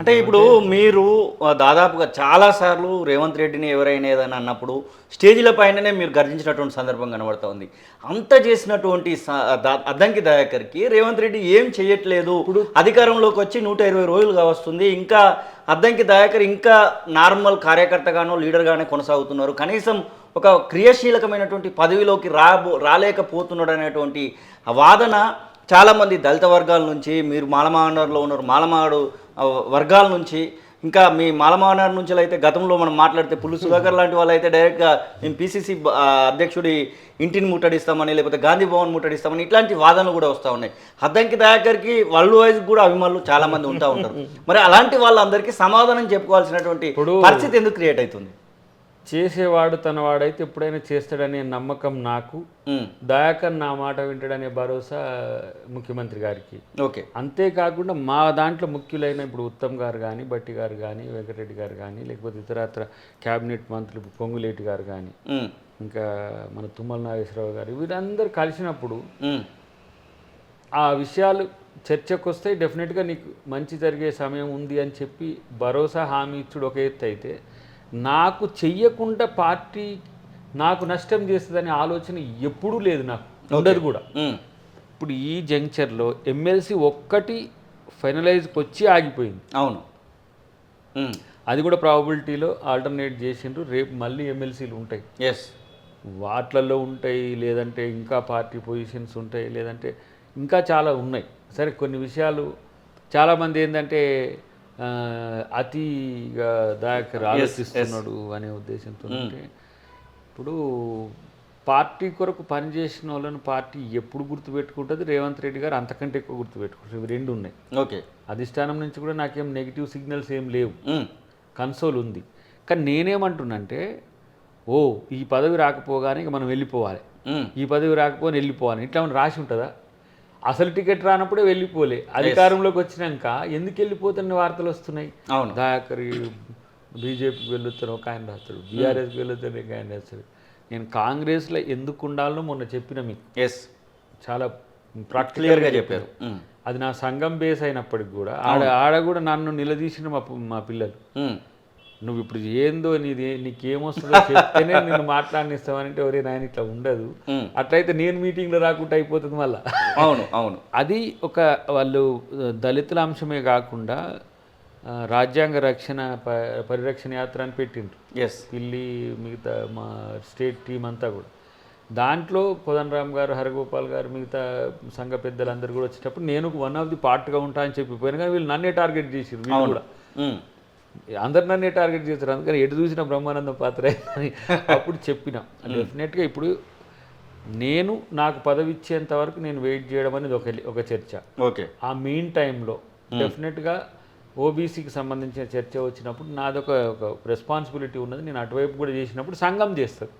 అంటే ఇప్పుడు మీరు దాదాపుగా చాలా సార్లు రేవంత్ రెడ్డిని ఎవరైనా ఏదైనా అన్నప్పుడు స్టేజీల పైననే మీరు గర్జించినటువంటి సందర్భం కనబడతా ఉంది. అంత చేసినటువంటి అద్దంకి దయాకర్‌కి రేవంత్ రెడ్డి ఏం చేయట్లేదు. ఇప్పుడు అధికారంలోకి వచ్చి 120 రోజులుగా వస్తుంది. ఇంకా అద్దంకి దయాకర్ ఇంకా నార్మల్ కార్యకర్తగానో, లీడర్‌గానే కొనసాగుతున్నారు. కనీసం ఒక క్రియాశీలకమైనటువంటి పదవిలోకి రాలేకపోతున్నాడు అనేటువంటి వాదన చాలామంది దళిత వర్గాల నుంచి, మీరు మాలమానర్లో ఉన్నారు, మాలమాడు వర్గాల నుంచి, ఇంకా మీ మాలమానార్ నుంచి అయితే గతంలో మనం మాట్లాడితే పుల్లు సుధాకర్ లాంటి వాళ్ళు అయితే డైరెక్ట్గా మేము పీసీసీ అధ్యక్షుడి ఇంటిని ముట్టడిస్తామని, లేకపోతే గాంధీ భవన్ ముట్టడిస్తామని ఇట్లాంటి వాదనలు కూడా వస్తూ ఉన్నాయి. అద్దంకి దయాకర్కి వరల్డ్ వైజ్ కూడా అభిమానులు చాలామంది ఉంటా ఉంటారు. మరి అలాంటి వాళ్ళందరికీ సమాధానం చెప్పుకోవాల్సినటువంటి పరిస్థితి ఎందుకు క్రియేట్ అవుతుంది? చేసేవాడు తన వాడైతే ఎప్పుడైనా చేస్తాడనే నమ్మకం నాకు, దయాకర్ నా మాట వింటాడనే భరోసా ముఖ్యమంత్రి గారికి. ఓకే. అంతేకాకుండా మా దాంట్లో ముఖ్యులైన ఇప్పుడు ఉత్తమ్ గారు కానీ, బట్టి గారు కానీ, వెంకటరెడ్డి గారు కానీ, లేకపోతే ఇతరత్ర క్యాబినెట్ మంత్రులు పొంగులేటి గారు కానీ, ఇంకా మన తుమ్మల నాగేశ్వరరావు గారు, వీరందరూ కలిసినప్పుడు ఆ విషయాలు చర్చకు వస్తే డెఫినెట్గా నీకు మంచి జరిగే సమయం ఉంది అని చెప్పి భరోసా హామీ ఇచ్చుడు ఒక ఎత్తు అయితే, నాకు చెయ్యకుండా పార్టీ నాకు నష్టం చేస్తుందనే ఆలోచన ఎప్పుడూ లేదు, నాకు ఉండదు కూడా. ఇప్పుడు ఈ జంక్చర్లో ఎమ్మెల్సీ ఒక్కటి ఫైనలైజ్కి వచ్చి ఆగిపోయింది. అవును, అది కూడా ప్రాబబిలిటీలో ఆల్టర్నేట్ చేసిండ్రు. రేపు మళ్ళీ ఎమ్మెల్సీలు ఉంటాయి, వాటిలలో ఉంటాయి, లేదంటే ఇంకా పార్టీ పొజిషన్స్ ఉంటాయి, లేదంటే ఇంకా చాలా ఉన్నాయి. సరే, కొన్ని విషయాలు చాలామంది ఏంటంటే అతిగా దయాకర్ ఆలోచిస్తున్నాడు అనే ఉద్దేశంతో ఉంటే, ఇప్పుడు పార్టీ కొరకు పనిచేసిన వాళ్ళని పార్టీ ఎప్పుడు గుర్తుపెట్టుకుంటుంది, రేవంత్ రెడ్డి గారు అంతకంటే ఎక్కువ గుర్తుపెట్టుకుంటారు. ఇవి రెండు ఉన్నాయి. ఓకే. అధిష్టానం నుంచి కూడా నాకేం నెగిటివ్ సిగ్నల్స్ ఏం లేవు, కన్సోల్ ఉంది. కానీ నేనేమంటున్నంటే, ఈ పదవి రాకపోగానే మనం వెళ్ళిపోవాలి, ఈ పదవి రాకపోని వెళ్ళిపోవాలి, ఇట్లా రాసి ఉంటుందా? అసలు టికెట్ రానప్పుడే వెళ్ళిపోలే, అధికారంలోకి వచ్చినాక ఎందుకు వెళ్ళిపోతున్న వార్తలు వస్తున్నాయి. అవును, దయాకర్ బీజేపీకి వెళ్ళొచ్చాను ఒక ఆయన రాస్తాడు, బీఆర్ఎస్కి వెళ్ళొచ్చాను ఒక ఆయన రాస్తాడు. నేను కాంగ్రెస్లో ఎందుకు ఉండాలో మొన్న చెప్పిన మీకు చాలా ప్రాక్టికల్గా చెప్పారు. అది నా సంఘం బేస్ అయినప్పటికి కూడా ఆడ కూడా నన్ను నిలదీసిన మా పిల్లలు, నువ్వు ఇప్పుడు ఏందో నీకేమొస్తుందో చెప్తేనే నేను మాట్లాడినిస్తామనంటే, ఎవరే నాయన ఇట్లా ఉండదు, అట్లయితే నేను మీటింగ్లో రాకుండా అయిపోతుంది మళ్ళా. అవును అవును అది ఒక వాళ్ళు దళితుల అంశమే కాకుండా రాజ్యాంగ రక్షణ పరిరక్షణ యాత్ర అని పెట్టిండ్రు. పిల్లి మిగతా మా స్టేట్ టీం అంతా కూడా దాంట్లో కోదండరామ్ గారు, హరగోపాల్ గారు, మిగతా సంఘ పెద్దలందరూ కూడా వచ్చేటప్పుడు నేను వన్ ఆఫ్ ది పార్ట్గా ఉంటా అని చెప్పిపోయాను. కానీ వీళ్ళు నన్నే టార్గెట్ చేసారు, వీళ్ళు కూడా అందరు నన్నే టార్గెట్ చేస్తారు. అందుకని ఎటు చూసిన బ్రహ్మానందం పాత్ర అని అప్పుడు చెప్పిన. డెఫినెట్గా ఇప్పుడు నాకు పదవి ఇచ్చేంత వరకు నేను వెయిట్ చేయడం అనేది ఒక చర్చ. ఓకే. ఆ మీన్ టైంలో డెఫినెట్గా ఓబీసీకి సంబంధించిన చర్చ వచ్చినప్పుడు నాదొక రెస్పాన్సిబిలిటీ ఉన్నది. నేను అటువైపు కూడా చేసినప్పుడు సంఘం చేస్తారు.